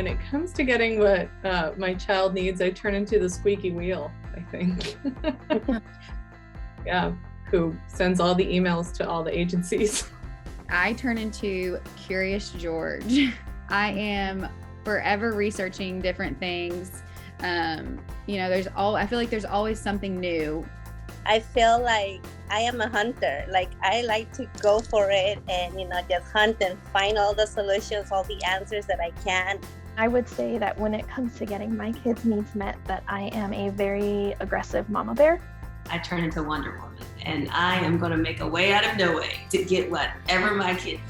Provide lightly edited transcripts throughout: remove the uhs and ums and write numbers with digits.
when it comes to getting what my child needs, I turn into the squeaky wheel, I think. Yeah, who sends all the emails to all the agencies. I turn into Curious George. I am forever researching different things. I feel like there's always something new. I feel like I am a hunter. Like I like to go for it and, just hunt and find all the solutions, all the answers that I can. I would say that when it comes to getting my kids' needs met, that I am a very aggressive mama bear. I turn into Wonder Woman, and I am going to make a way out of no way to get whatever my kids need.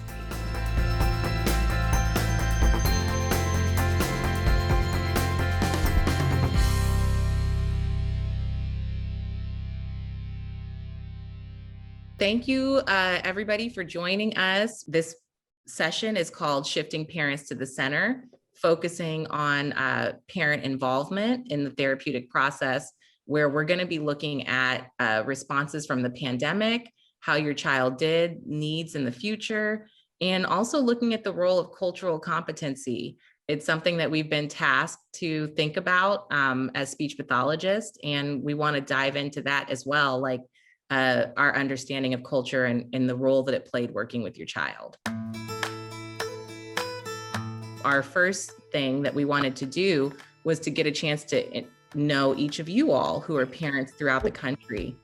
Thank you, everybody, for joining us. This session is called Shifting Parents to the Center, focusing on parent involvement in the therapeutic process, where we're going to be looking at responses from the pandemic, how your child did, needs in the future, and also looking at the role of cultural competency. It's something that we've been tasked to think about as speech pathologists, and we want to dive into that as well, like our understanding of culture and the role that it played working with your child. Our first thing that we wanted to do was to get a chance to know each of you all who are parents throughout the country.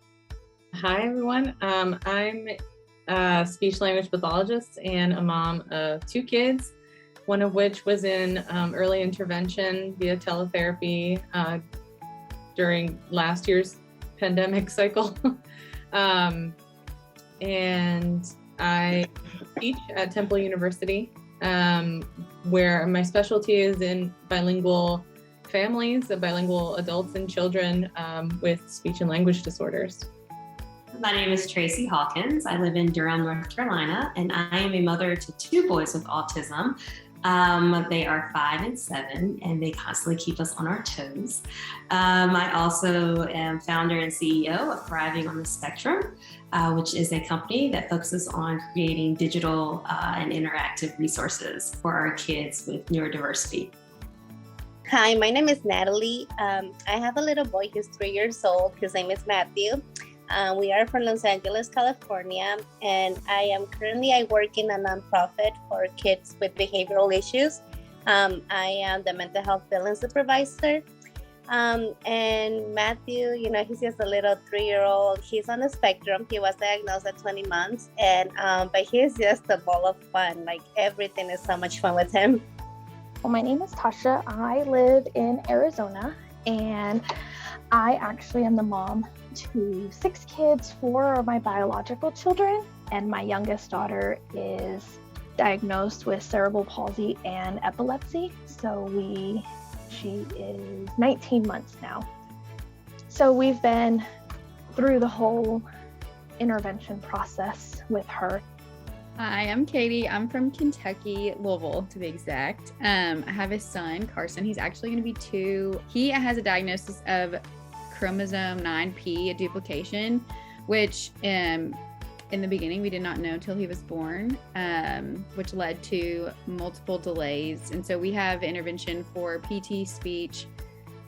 Hi, everyone. I'm a speech language pathologist and a mom of 2 kids, one of which was in early intervention via teletherapy during last year's pandemic cycle. And I teach at Temple University, where my specialty is in bilingual families, bilingual adults and children with speech and language disorders. My name is Tracy Hawkins. I live in Durham, North Carolina, and I am a mother to 2 boys with autism. They are 5 and 7, and they constantly keep us on our toes. I also am founder and CEO of Thriving on the Spectrum, which is a company that focuses on creating digital and interactive resources for our kids with neurodiversity. Hi, my name is Natalie. I have a little boy who's 3 years old. His name is Matthew. We are from Los Angeles, California, and I work in a nonprofit for kids with behavioral issues. I am the mental health billing supervisor. And Matthew, he's just a little 3-year-old. He's on the spectrum. He was diagnosed at 20 months, but he's just a ball of fun. Like everything is so much fun with him. Well, my name is Tasha. I live in Arizona, and I actually am the mom to 6 kids. 4 are my biological children, and my youngest daughter is diagnosed with cerebral palsy and epilepsy. So she is 19 months now. So we've been through the whole intervention process with her. Hi, I'm Katie. I'm from Kentucky, Louisville to be exact. I have a son, Carson. He's actually going to be 2. He has a diagnosis of chromosome 9p, a duplication, which in the beginning we did not know until he was born, which led to multiple delays. And so we have intervention for PT, speech,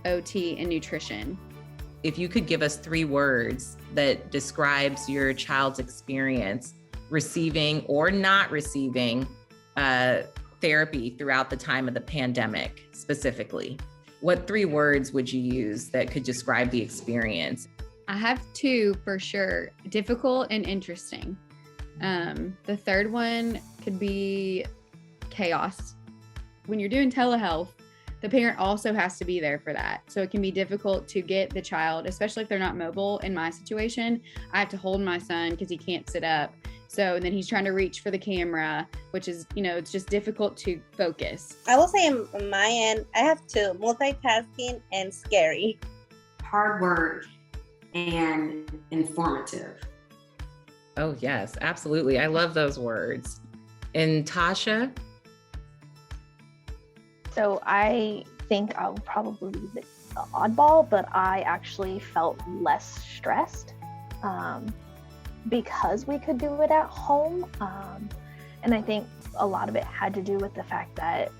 OT, and nutrition. If you could give us 3 words that describes your child's experience receiving or not receiving therapy throughout the time of the pandemic specifically, what 3 words would you use that could describe the experience? I have 2 for sure: difficult and interesting. The third one could be chaos. When you're doing telehealth, the parent also has to be there for that. So it can be difficult to get the child, especially if they're not mobile. In my situation, I have to hold my son because he can't sit up. So then he's trying to reach for the camera, which is, it's just difficult to focus. I will say on my end, I have 2: multitasking and scary. Hard work and informative. Oh, yes, absolutely. I love those words. And Tasha? So I think I'll probably be the oddball, but I actually felt less stressed because we could do it at home. And I think a lot of it had to do with the fact that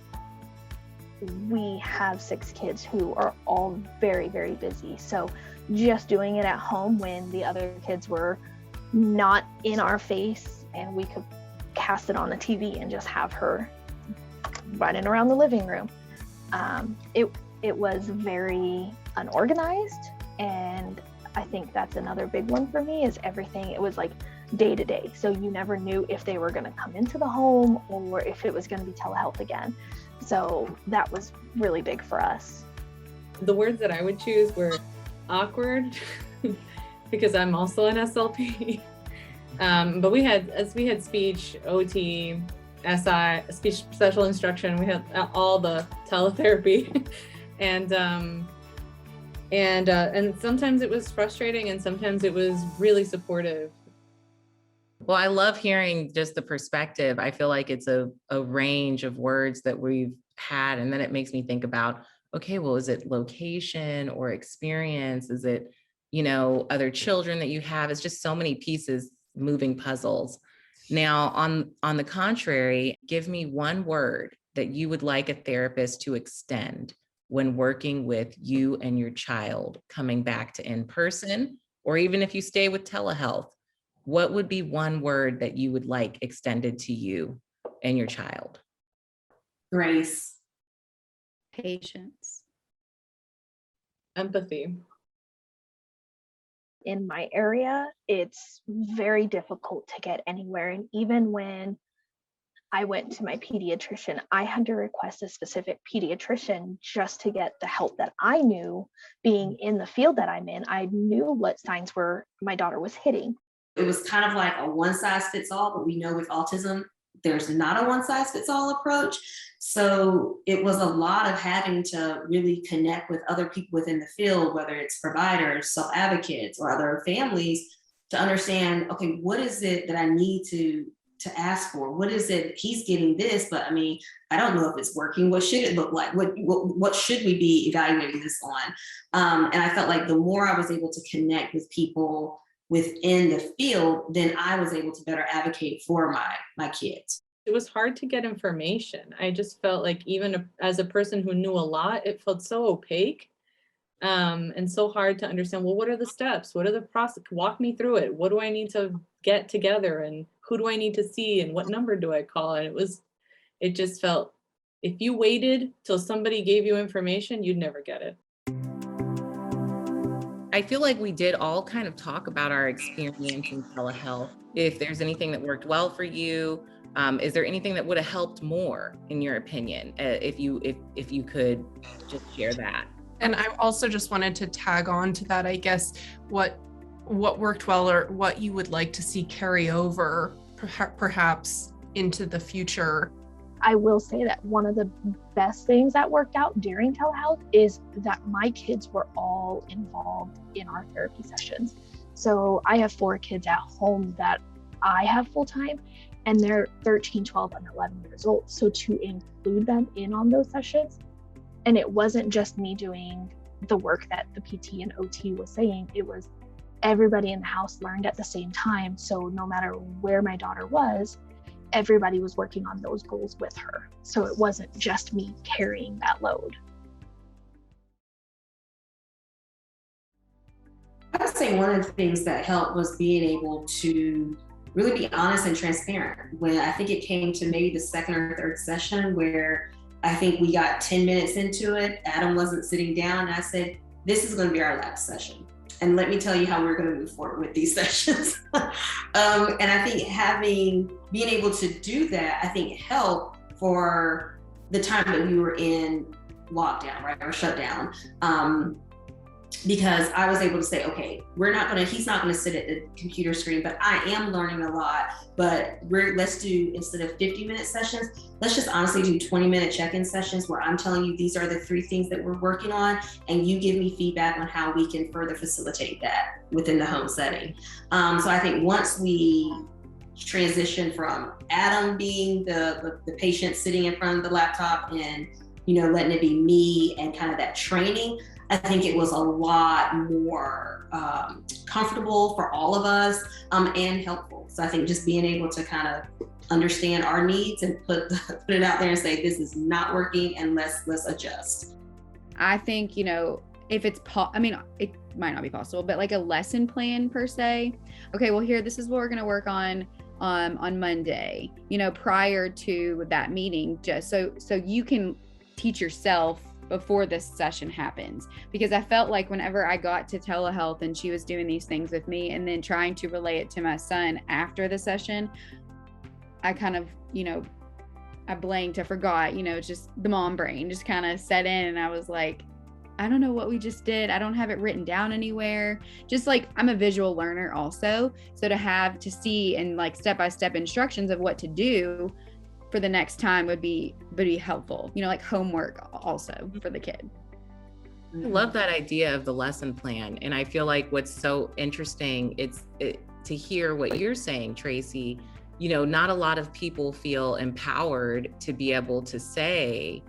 we have 6 kids who are all very, very busy. So just doing it at home when the other kids were not in our face and we could cast it on the TV and just have her running around the living room. It was very unorganized, and I think that's another big one for me is everything. It was like day to day. So you never knew if they were going to come into the home or if it was going to be telehealth again. So that was really big for us. The words that I would choose were awkward because I'm also an SLP. But we had speech, OT, SI, speech special instruction. We had all the teletherapy, and sometimes it was frustrating, and sometimes it was really supportive. Well, I love hearing just the perspective. I feel like it's a range of words that we've had, and then it makes me think about, okay, well, is it location or experience? Is it, other children that you have? It's just so many pieces, moving puzzles. Now, on the contrary, give me one word that you would like a therapist to extend when working with you and your child coming back to in-person, or even if you stay with telehealth. What would be one word that you would like extended to you and your child? Grace. Patience. Empathy. In my area, it's very difficult to get anywhere. And even when I went to my pediatrician, I had to request a specific pediatrician just to get the help that I knew. Being in the field that I'm in, I knew what signs were my daughter was hitting. It was kind of like a one size fits all, but we know with autism, there's not a one size fits all approach. So it was a lot of having to really connect with other people within the field, whether it's providers, self-advocates, or other families, to understand, okay, what is it that I need to ask for? What is it? He's getting this, but I mean, I don't know if it's working. What should it look like? What should we be evaluating this on? And I felt like the more I was able to connect with people within the field, then I was able to better advocate for my kids. It was hard to get information. I just felt like even as a person who knew a lot, it felt so opaque and so hard to understand. Well, what are the steps? What are the process? Walk me through it. What do I need to get together, and who do I need to see, and what number do I call? And it just felt, if you waited till somebody gave you information, you'd never get it. I feel like we did all kind of talk about our experience in telehealth. If there's anything that worked well for you, is there anything that would have helped more, in your opinion? If you could just share that. And I also just wanted to tag on to that, I guess, what worked well, or what you would like to see carry over perhaps into the future. I will say that one of the best things that worked out during telehealth is that my kids were all involved in our therapy sessions. So I have 4 kids at home that I have full time, and they're 13, 12, and 11 years old. So to include them in on those sessions, and it wasn't just me doing the work that the PT and OT was saying, it was everybody in the house learned at the same time. So no matter where my daughter was, everybody was working on those goals with her. So it wasn't just me carrying that load. I would say one of the things that helped was being able to really be honest and transparent. When I think it came to maybe the second or third session, where I think we got 10 minutes into it, Adam wasn't sitting down, and I said, this is going to be our last session. And let me tell you how we're going to move forward with these sessions. And I think being able to do that, I think helped for the time that we were in lockdown, right, or shutdown. Because I was able to say, okay, he's not gonna sit at the computer screen, but I am learning a lot. But let's do, instead of 50-minute sessions, let's just honestly do 20-minute check-in sessions where I'm telling you these are the 3 things that we're working on, and you give me feedback on how we can further facilitate that within the home setting. So I think once we transition from Adam being the patient sitting in front of the laptop and letting it be me and kind of that training, I think it was a lot more comfortable for all of us and helpful. So I think just being able to kind of understand our needs and put it out there and say, this is not working and let's adjust. I think, if it's, it might not be possible, but like a lesson plan per se. Okay, well here, this is what we're going to work on Monday, prior to that meeting, just so you can teach yourself before this session happens. Because I felt like whenever I got to telehealth and she was doing these things with me and then trying to relay it to my son after the session, I kind of, I blanked, I forgot, just the mom brain just kind of set in, and I was like, I don't know what we just did. I don't have it written down anywhere. Just like, I'm a visual learner also. So to see and like step-by-step instructions of what to do for the next time would be helpful, like homework also for the kid. I love that idea of the lesson plan. And I feel like what's so interesting, to hear what you're saying, Tracy, not a lot of people feel empowered to be able to say,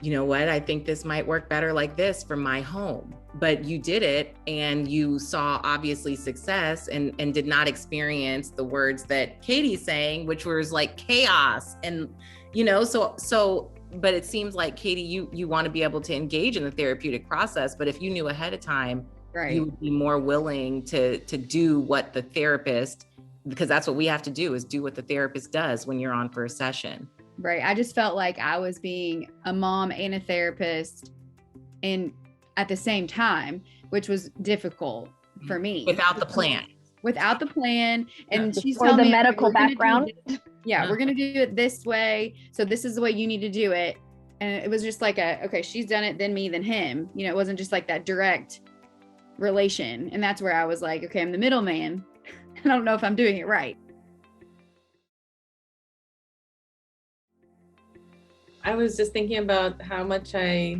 you know what, I think this might work better like this for my home. But you did it, and you saw obviously success, and did not experience the words that Katie's saying, which was like chaos. And, but it seems like, Katie, you want to be able to engage in the therapeutic process, but if you knew ahead of time, right, you would be more willing to do what the therapist, because that's what we have to do, is do what the therapist does when you're on for a session. Right. I just felt like I was being a mom and a therapist and at the same time, which was difficult for me. Without the plan. And she's for telling the me, medical background. We're going to do it this way. So this is the way you need to do it. And it was just like okay, she's done it, then me, then him. It wasn't just like that direct relation. And that's where I was like, okay, I'm the middleman. I don't know if I'm doing it right. I was just thinking about how much I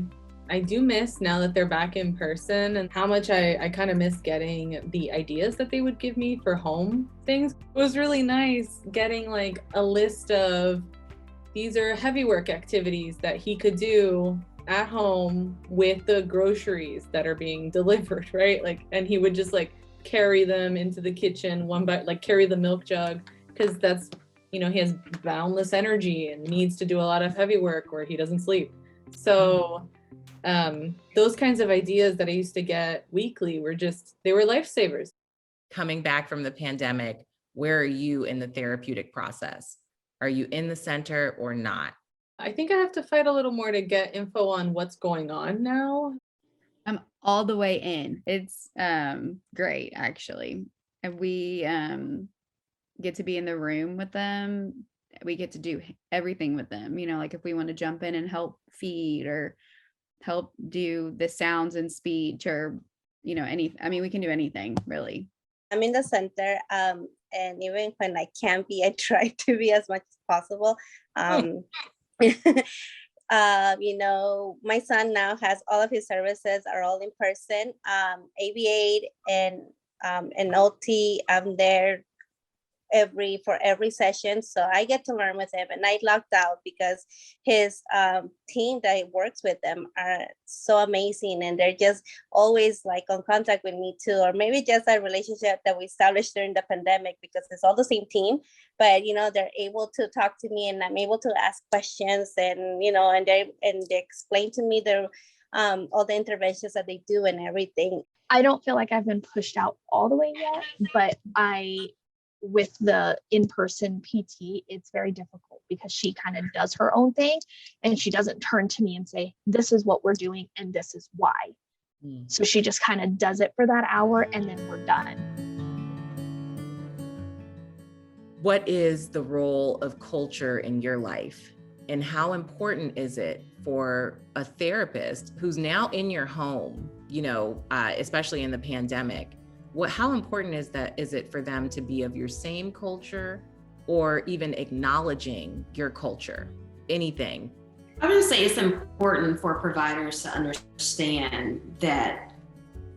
do miss, now that they're back in person, and how much I kind of miss getting the ideas that they would give me for home things. It was really nice getting like a list of, these are heavy work activities that he could do at home with the groceries that are being delivered, right? Like, and he would just like carry them into the kitchen one by, like carry the milk jug, because that's, he has boundless energy and needs to do a lot of heavy work or he doesn't sleep. So those kinds of ideas that I used to get weekly they were lifesavers. Coming back from the pandemic, where are you in the therapeutic process? Are you in the center or not? I think I have to fight a little more to get info on what's going on now. I'm all the way in. It's great, actually. And we get to be in the room with them. We get to do everything with them. Like if we want to jump in and help feed or help do the sounds and speech or, we can do anything really. I'm in the center. And even when I can't be, I try to be as much as possible. My son now has all of his services are all in person. ABA and OT, I'm there for every session, so I get to learn with him. And I lucked out because his team that he works with them are so amazing, and they're just always like on contact with me too, or maybe just a relationship that we established during the pandemic, because it's all the same team, but they're able to talk to me and I'm able to ask questions, and and they explain to me their all the interventions that they do and everything. I don't feel like I've been pushed out all the way yet, but with the in-person PT, it's very difficult because she kind of does her own thing and she doesn't turn to me and say, this is what we're doing and this is why. So she just kind of does it for that hour and then we're done. What is the role of culture in your life, and how important is it for a therapist who's now in your home, especially in the pandemic? How important is it for them to be of your same culture, or even acknowledging your culture? Anything? I would say it's important for providers to understand that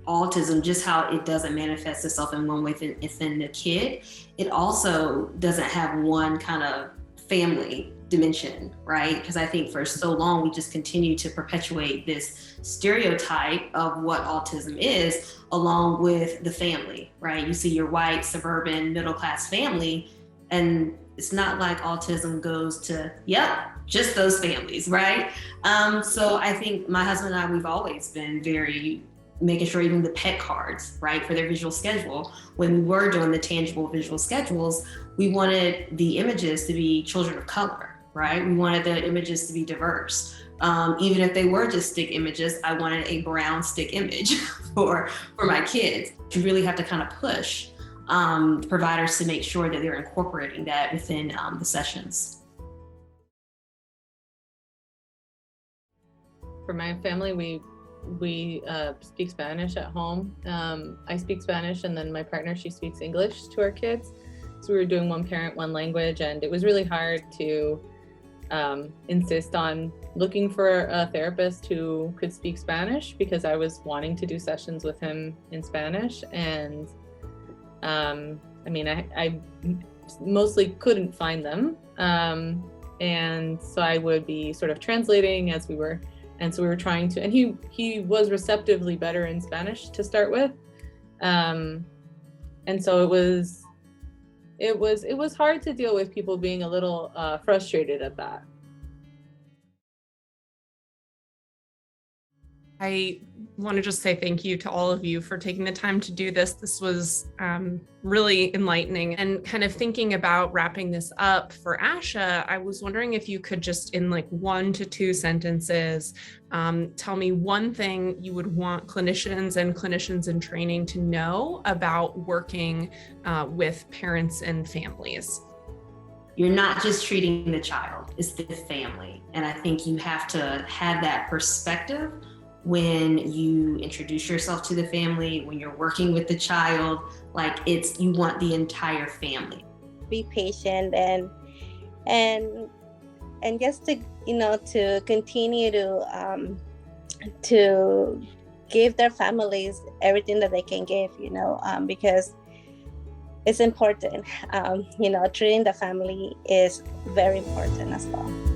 autism, just how it doesn't manifest itself in one way within the kid, it also doesn't have one kind of family dimension, right? Because I think for so long we just continue to perpetuate this stereotype of what autism is, along with the family, right? You see your white, suburban, middle-class family, and it's not like autism goes to, yep, just those families, right? So I think my husband and I, we've always been very making sure even the pet cards, right, for their visual schedule, when we were doing the tangible visual schedules, we wanted the images to be children of color, right? We wanted the images to be diverse. Even if they were just stick images, I wanted a brown stick image for my kids. You really have to kind of push providers to make sure that they're incorporating that within the sessions. For my family, we speak Spanish at home. I speak Spanish, and then my partner, she speaks English to our kids. So we were doing one parent, one language, and it was really hard to insist on looking for a therapist who could speak Spanish, because I was wanting to do sessions with him in Spanish. And I mean, I mostly couldn't find them. And so I would be sort of translating as we were. And so we were trying to, and he was receptively better in Spanish to start with. And so it was hard to deal with people being a little frustrated at that. I want to just say thank you to all of you for taking the time to do this. This was really enlightening. And kind of thinking about wrapping this up for ASHA, I was wondering if you could just, in like 1 to 2 sentences, tell me one thing you would want clinicians and clinicians in training to know about working with parents and families. You're not just treating the child, it's the family. And I think you have to have that perspective when you introduce yourself to the family, when you're working with the child, like you want the entire family. Be patient and just to, to continue to give their families everything that they can give, because it's important. Treating the family is very important as well.